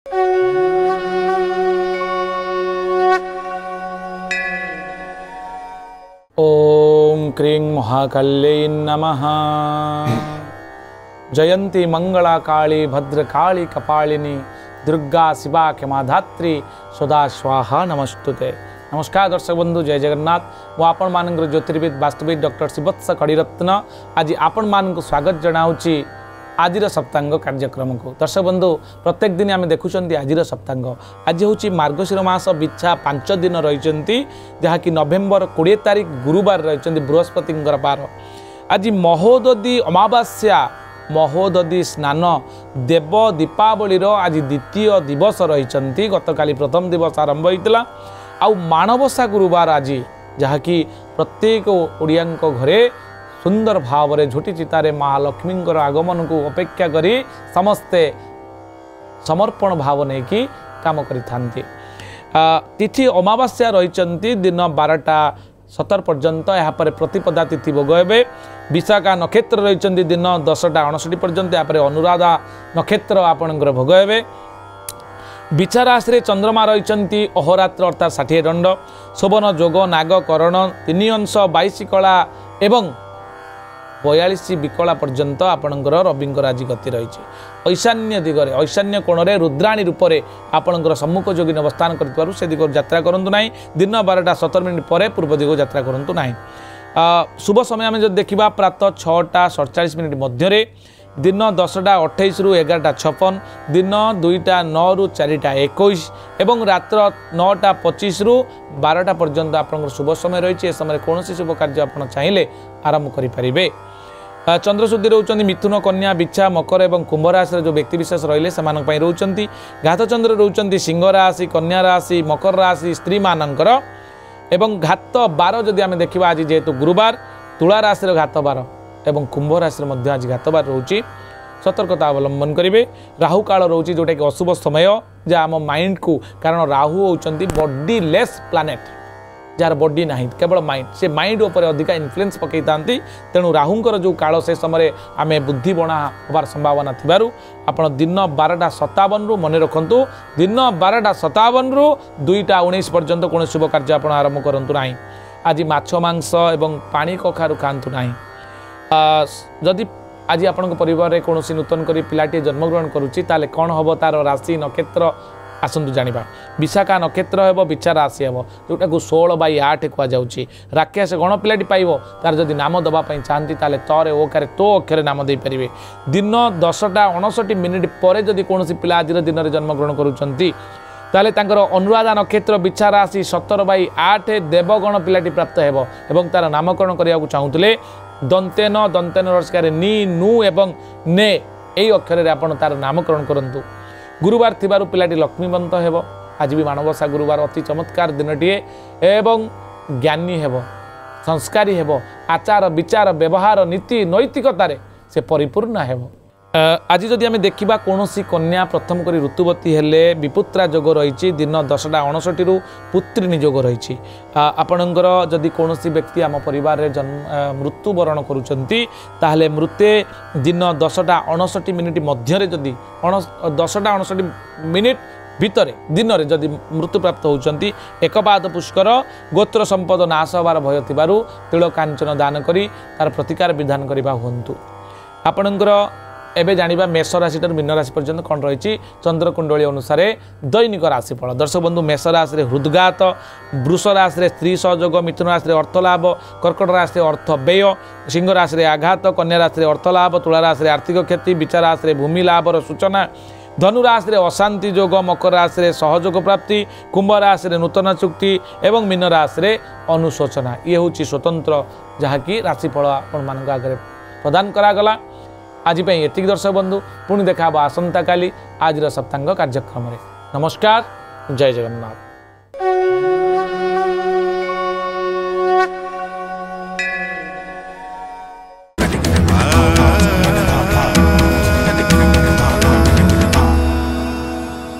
ओम क्रीं महाकाल्यै नमः। जयंती मंगला काली भद्रकाली कपालिनी दुर्गा शिवा क्षमाधात्री सदा स्वाहा नमस्तुते। नमस्कार दर्शक बंधु, जय जगन्नाथ। मु आपण मानकर ज्योतिर्विद वास्तुविद डॉक्टर शिवत्स कड़ीरत्न आज आपण मानक स्वागत जनाऊँगी आज सप्तांग कार्यक्रम को। दर्शक बंधु, प्रत्येक दिन आम देखुं आज सप्तांग। आज हूँ मार्गशीर मास बिछा 5 दिन रही, जहाँकि नवेम्बर 20 तारीख गुरुवार रही बृहस्पति बार। आज महोदधी अमावास्या महोदधी स्नान देव दीपावलीर आज द्वितीय दिवस रही। गतकाली प्रथम दिवस आरंभ होता आउ माणवसा गुरुवार आज, जहाँकि प्रत्येक ओडिया घरे सुंदर भाव में झोटी चितारे महालक्ष्मी आगमन को अपेक्षा करी समस्ते समर्पण भाव नहीं कि काम करि। तिथि अमावास्या रही दिन 12:17 पर्यंत। यापर प्रतिपदा तिथि भोग हे। विशाखा नक्षत्र रही दिन 10:59 पर्यंत। यापर अनुराधा नक्षत्र आपणकर भोग हे। बिछा राशि चंद्रमा रही अहोरात्र अर्थात 60 दंड। शोभन जोग नाग करण 3 अंश 22 कला एवं 42 विकला पर्यंत आपणकर रविंकर आज गति रही। ईशान्य दिगरे ईशान्य कोण में रुद्राणी रूप से आपणकर सम्मुख जोगिन अवस्थान कर दिग यात्रा करूँ ना। दिन 12:17 पर पूर्व दिग यात्रा करूँ ना। शुभ समय आम जब देखा प्रातः 6:47 मध्य, दिन 10:28 रु 11:56, दिन 2:09 रु 4:21 एवं रात्र 9:25 रु 12 पर्यंत आपंकर शुभ समय रही। ए समय कौन शुभ कार्य आप चाहिए आरंभ करें। चंद्रशुद्धि रोचंती मिथुन कन्या बिछा मकर और कुंभ राशि जो व्यक्तिशेष रहिले से रोचंती। घात चंद्र रोचंती सिंह राशि कन्या राशि मकर राशि स्त्री मानकर एवं घात 12 जदि आम देखा आज जेहेतु गुरुवार तुला राशि घात 12 एवं कुंभ राशि आज घात 12 रोचे। सतर्कता अवलंबन करेंगे। राहु काल रोचे जोटा कि अशुभ समय जहाँ आम माइंड को, कारण राहु होती body less planet jar body ना केवल माइंड, से माइंड उपर अधिका इन्फ्लुएंस पकई था। तेणु राहुंकर जो काल से समय आम बुद्धि बणा होबार संभावना थिबारु आपण दिन 12:57 रु मन रखु। दिन 12:57 रु 2:19 पर्यंत कौन शुभ कार्य आप आरंभ करूँ ना। आज माछ मांस एवं पानी कखारु खातु ना। जदि आज आपण परिवार में कौन नूतन कर पिलाटी जन्मग्रहण करुच्ची ताले कौन हम तार राशि नक्षत्र आसतु जाना। विशाखा नक्षत्र हे बिछा राशि हे जोटा 16/8 कहुच्छी। राकेश गण पिलाटी पाइब तार जदि नाम दवाई चाहती ताले तरे ओकारे तो अक्षर नाम दे पारे। दिन 10:59 पर जदि कौन पिला आज दिन में जन्मग्रहण करुँच ताले तांकर अनुराधा नक्षत्र बिछा राशि 17/8 देवगण पिलाटी प्राप्त हेबो एवं तार नामकरण करने को चाहूले दंतेन दंतेन रस्कार नी नु एवं ने यही अक्षर आपन तार नामकरण करंतु। गुरुवार थिबारु पिलाटी लक्ष्मीवंत हेबो। आज भी माणवसा गुरुवार अति चमत्कार दिनटीए एवं ज्ञानी हेबो, संस्कारी हेबो, आचार विचार व्यवहार नीति नैतिकतार से परिपूर्ण हेबो। आज जदि आम देखा कौन कन्या प्रथम कर ऋतुवती हेले विपुत्रा जोग रही। दिन 10:59 रु पुत्रिणी जोग रही। आपणकर जदि कौन व्यक्ति आम परिवार मृत्युवरण करुँच ताहले मृत्ये दिन 10:59 मध्य जदि 10:59 भितर दिन में जदि मृत्यु प्राप्त होती एकपाद पुष्कर गोत्र संपद नाश होबार भय थिबारु तिल कांचन दान करी तार प्रतिकार विधान करबा हुंतु। आपणकर एबे जानिबा मेष राशि मीन राशि पर्यंत कौन रही चंद्रकुंडली अनुसार दैनिक राशिफल। दर्शक बंधु, मेष राशि हृदघात, वृष राशि स्त्री सहयोग, मिथुन राशि अर्थलाभ, कर्कट राशि अर्थ व्यय, सिंह राशि आघात, कन्या राशि अर्थलाभ, तुला राशि आर्थिक क्षति, बिचा राशि भूमि लाभर सूचना, धनु राशि अशांति जोग, मकर राशि सहयोग प्राप्ति, कुंभ राशि नूतन चुक्ति एवं मीन राशि अनुशोचना। ये हूँ स्वतंत्र जहाँकि राशिफल आपण आगे प्रदान करागला। आज एतिक दर्शक बंधु, पुणी देखा आसंता काली आज सप्तांग कार्यक्रम। नमस्कार, जय जगन्नाथ।